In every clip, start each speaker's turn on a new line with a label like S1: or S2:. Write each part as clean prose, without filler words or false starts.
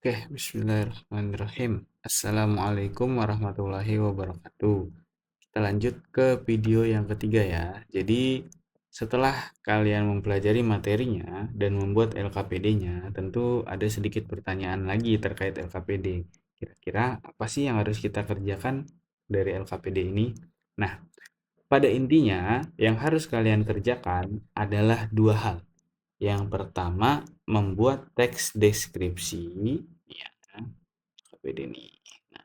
S1: Oke, bismillahirrahmanirrahim. Assalamualaikum warahmatullahi wabarakatuh. Kita lanjut ke video yang ketiga ya. Jadi, setelah kalian mempelajari materinya dan membuat LKPD-nya, tentu ada sedikit pertanyaan lagi terkait LKPD. Kira-kira apa sih yang harus kita kerjakan dari LKPD ini? Nah, pada intinya, yang harus kalian kerjakan adalah dua hal. Yang pertama, membuat teks deskripsi, ya, KPD nih. Nah,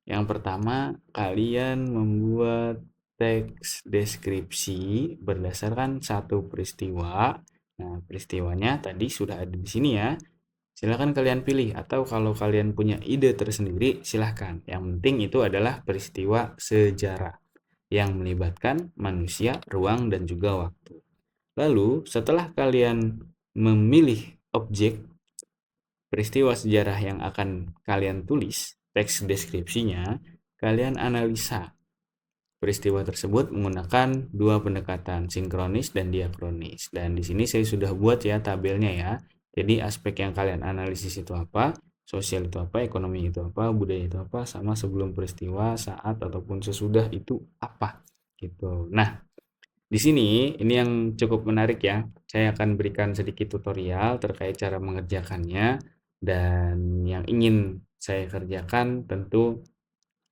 S1: yang pertama, kalian membuat teks deskripsi berdasarkan satu peristiwa. Nah, peristiwanya tadi sudah ada di sini ya. Silahkan kalian pilih, atau kalau kalian punya ide tersendiri, silahkan. Yang penting itu adalah peristiwa sejarah yang melibatkan manusia, ruang, dan juga waktu. Lalu, setelah kalian memilih objek peristiwa sejarah yang akan kalian tulis, teks deskripsinya, kalian analisa peristiwa tersebut menggunakan dua pendekatan, sinkronis dan diakronis. Dan di sini saya sudah buat ya tabelnya ya. Jadi aspek yang kalian analisis itu apa, sosial itu apa, ekonomi itu apa, budaya itu apa, sama sebelum peristiwa, saat ataupun sesudah itu apa gitu. Nah, di sini ini yang cukup menarik ya. Saya akan berikan sedikit tutorial terkait cara mengerjakannya, dan yang ingin saya kerjakan tentu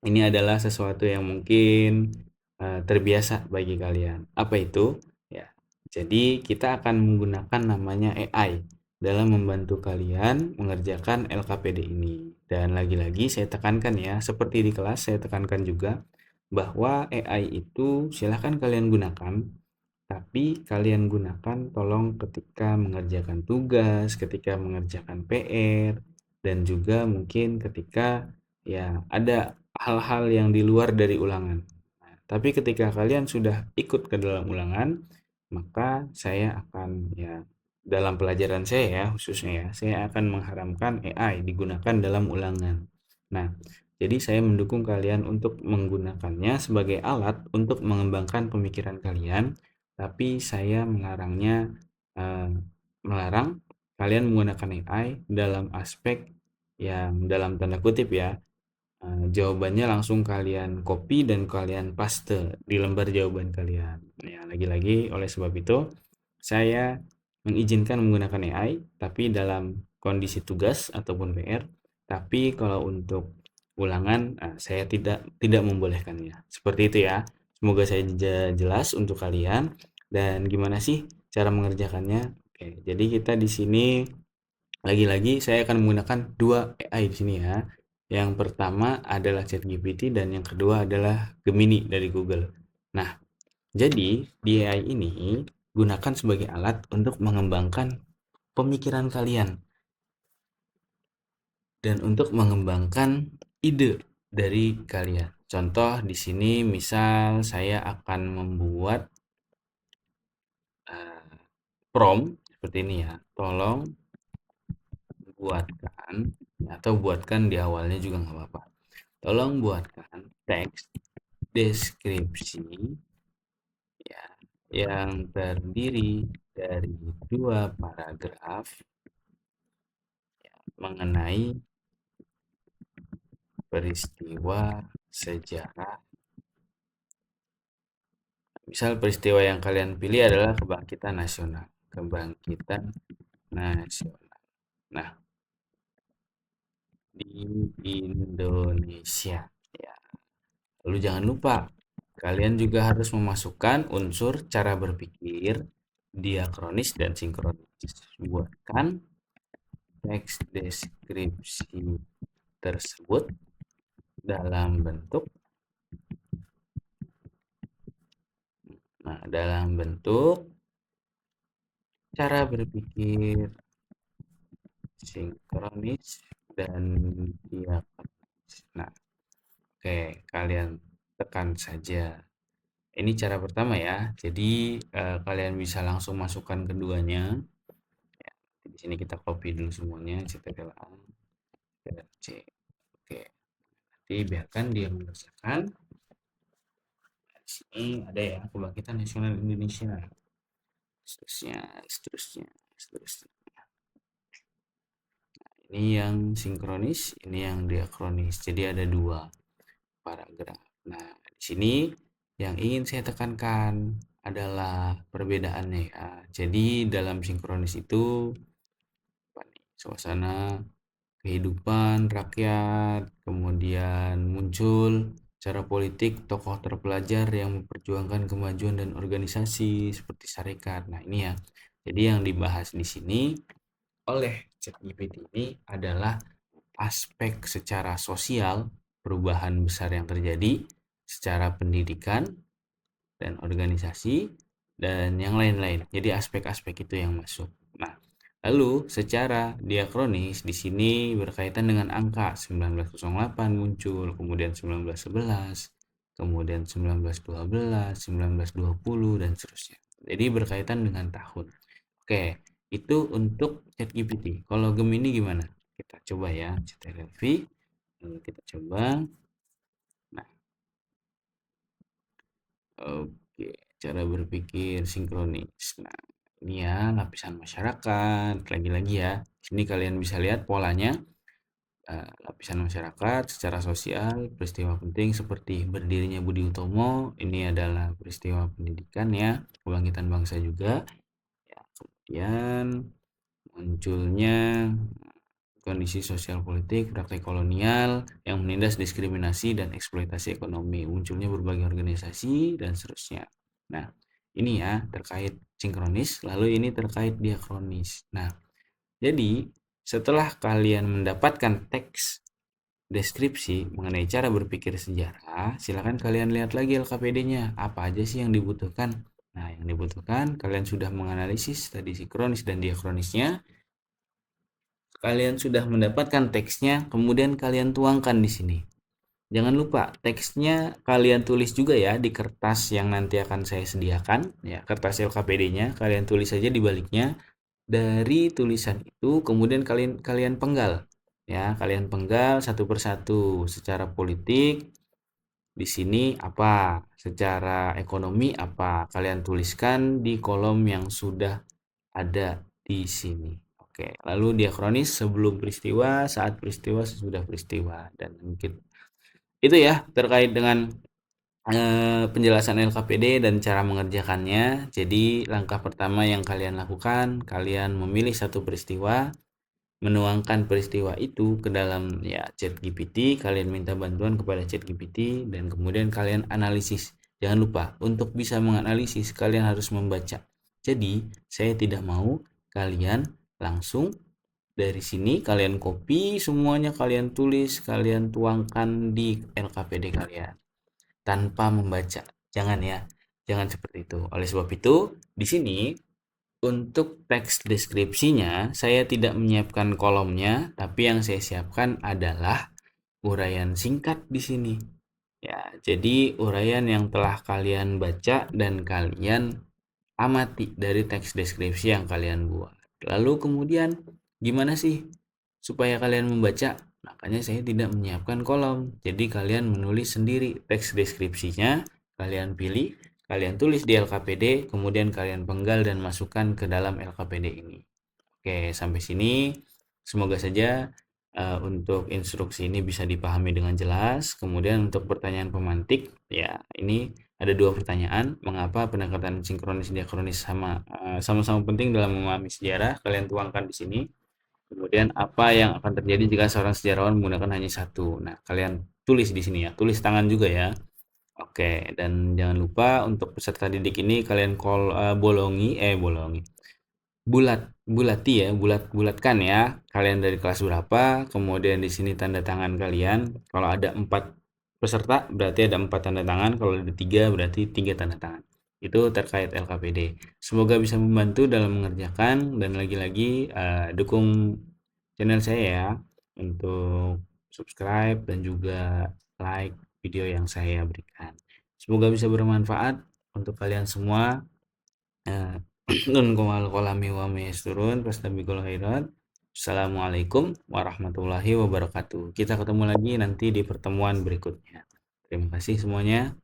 S1: ini adalah sesuatu yang mungkin terbiasa bagi kalian. Apa itu? Ya. Jadi kita akan menggunakan namanya AI dalam membantu kalian mengerjakan LKPD ini. Dan lagi-lagi saya tekankan ya, seperti di kelas saya tekankan juga bahwa AI itu silahkan kalian gunakan, tapi kalian gunakan tolong ketika mengerjakan tugas, ketika mengerjakan PR, dan juga mungkin ketika ya ada hal-hal yang di luar dari ulangan. Nah, tapi ketika kalian sudah ikut ke dalam ulangan, maka saya akan ya dalam pelajaran saya ya khususnya ya, saya akan mengharamkan AI digunakan dalam ulangan. Nah, jadi saya mendukung kalian untuk menggunakannya sebagai alat untuk mengembangkan pemikiran kalian, tapi saya eh, melarang kalian menggunakan AI dalam aspek yang dalam tanda kutip ya, jawabannya langsung kalian copy dan kalian paste di lembar jawaban kalian. Ya, lagi-lagi oleh sebab itu saya mengizinkan menggunakan AI tapi dalam kondisi tugas ataupun PR, tapi kalau untuk ulangan saya tidak membolehkannya. Seperti itu ya. Semoga saya jelas untuk kalian. Dan gimana sih cara mengerjakannya? Oke, jadi kita di sini lagi-lagi saya akan menggunakan dua AI di sini ya. Yang pertama adalah ChatGPT dan yang kedua adalah Gemini dari Google. Nah, jadi di AI ini gunakan sebagai alat untuk mengembangkan pemikiran kalian dan untuk mengembangkan ide dari kalian. Contoh di sini misal saya akan membuat eh, prompt seperti ini ya. Tolong buatkan atau buatkan di awalnya juga nggak apa-apa. Tolong buatkan teks deskripsi ya yang terdiri dari dua paragraf mengenai peristiwa sejarah. Misal peristiwa yang kalian pilih adalah kebangkitan nasional. Kebangkitan nasional. Nah, di Indonesia ya. Lalu jangan lupa kalian juga harus memasukkan unsur cara berpikir diakronis dan sinkronis. Buatkan teks deskripsi tersebut dalam bentuk dalam bentuk cara berpikir sinkronis dan diakronis. Nah, oke, kalian tekan saja. Ini cara pertama ya. Jadi kalian bisa langsung masukkan keduanya. Ya, di sini kita copy dulu semuanya, ctrl A, ctrl C. Oke, nanti biarkan dia mengerjakan. Di sini ada ya kebangkitan nasional Indonesia. Seterusnya, seterusnya, seterusnya. Ini yang sinkronis, ini yang diakronis. Jadi ada dua paragraf. Nah, di sini yang ingin saya tekankan adalah perbedaannya ya. Jadi dalam sinkronis itu apa nih, suasana kehidupan rakyat, kemudian muncul secara politik tokoh terpelajar yang memperjuangkan kemajuan dan organisasi seperti syarikat. Nah, ini ya. Jadi yang dibahas di sini oleh ChatGPT ini adalah aspek secara sosial, perubahan besar yang terjadi secara pendidikan dan organisasi dan yang lain-lain. Jadi aspek-aspek itu yang masuk. Nah, lalu secara diakronis di sini berkaitan dengan angka 1908 muncul, kemudian 1911, kemudian 1912, 1920 dan seterusnya. Jadi berkaitan dengan tahun. Oke, itu untuk ChatGPT. Kalau Gemini gimana? Kita coba ya, ChatGPT. Kita coba. Nah, oke, cara berpikir sinkronis. Nah, ini ya lapisan masyarakat. Lagi-lagi ya, sini kalian bisa lihat polanya. Lapisan masyarakat secara sosial, peristiwa penting seperti berdirinya Budi Utomo. Ini adalah peristiwa pendidikan ya, kebangkitan bangsa juga. Ya, kemudian munculnya kondisi sosial politik, praktek kolonial yang menindas diskriminasi dan eksploitasi ekonomi, munculnya berbagai organisasi dan seterusnya. Nah, ini ya terkait sinkronis, lalu ini terkait diakronis. Nah, jadi setelah kalian mendapatkan teks deskripsi mengenai cara berpikir sejarah, silakan kalian lihat lagi LKPD-nya. Apa aja sih yang dibutuhkan? Nah, yang dibutuhkan kalian sudah menganalisis tadi sinkronis dan diakronisnya. Kalian sudah mendapatkan teksnya, kemudian kalian tuangkan di sini. Jangan lupa teksnya kalian tulis juga ya di kertas yang nanti akan saya sediakan, ya kertas LKPD-nya kalian tulis saja di baliknya. Dari tulisan itu kemudian kalian kalian penggal, ya kalian penggal satu persatu secara politik. Di sini apa, secara ekonomi apa, kalian tuliskan di kolom yang sudah ada di sini. Oke, lalu diakronis sebelum peristiwa, saat peristiwa, sesudah peristiwa, dan mungkin itu ya terkait dengan penjelasan LKPD dan cara mengerjakannya. Jadi langkah pertama yang kalian lakukan, kalian memilih satu peristiwa, menuangkan peristiwa itu ke dalam ya ChatGPT, kalian minta bantuan kepada ChatGPT dan kemudian kalian analisis. Jangan lupa untuk bisa menganalisis kalian harus membaca. Jadi, saya tidak mau kalian langsung dari sini kalian copy semuanya, kalian tulis, kalian tuangkan di LKPD kalian tanpa membaca. Jangan ya. Jangan seperti itu. Oleh sebab itu, di sini untuk teks deskripsinya, saya tidak menyiapkan kolomnya, tapi yang saya siapkan adalah uraian singkat di sini. Ya, jadi uraian yang telah kalian baca dan kalian amati dari teks deskripsi yang kalian buat. Lalu kemudian gimana sih supaya kalian membaca? Makanya saya tidak menyiapkan kolom. Jadi kalian menulis sendiri teks deskripsinya, kalian pilih, kalian tulis di LKPD, kemudian kalian penggal dan masukkan ke dalam LKPD ini. Oke, sampai sini semoga saja untuk instruksi ini bisa dipahami dengan jelas. Kemudian untuk pertanyaan pemantik, ya ini ada dua pertanyaan. Mengapa pendekatan sinkronis diakronis sama-sama penting dalam memahami sejarah? Kalian tuangkan di sini. Kemudian apa yang akan terjadi jika seorang sejarawan menggunakan hanya satu? Nah, kalian tulis di sini ya. Tulis tangan juga ya. Oke, dan jangan lupa untuk peserta didik ini kalian bolongi bulati ya, bulatkan ya. Kalian dari kelas berapa? Kemudian di sini tanda tangan kalian. Kalau ada 4 peserta berarti ada 4 tanda tangan, kalau ada 3 berarti 3 tanda tangan. Itu terkait LKPD. Semoga bisa membantu dalam mengerjakan dan lagi-lagi dukung channel saya ya untuk subscribe dan juga like video yang saya berikan. Semoga bisa bermanfaat untuk kalian semua. Nun komal kolami wa turun pastabikul khairat. Assalamualaikum warahmatullahi wabarakatuh. Kita ketemu lagi nanti di pertemuan berikutnya. Terima kasih semuanya.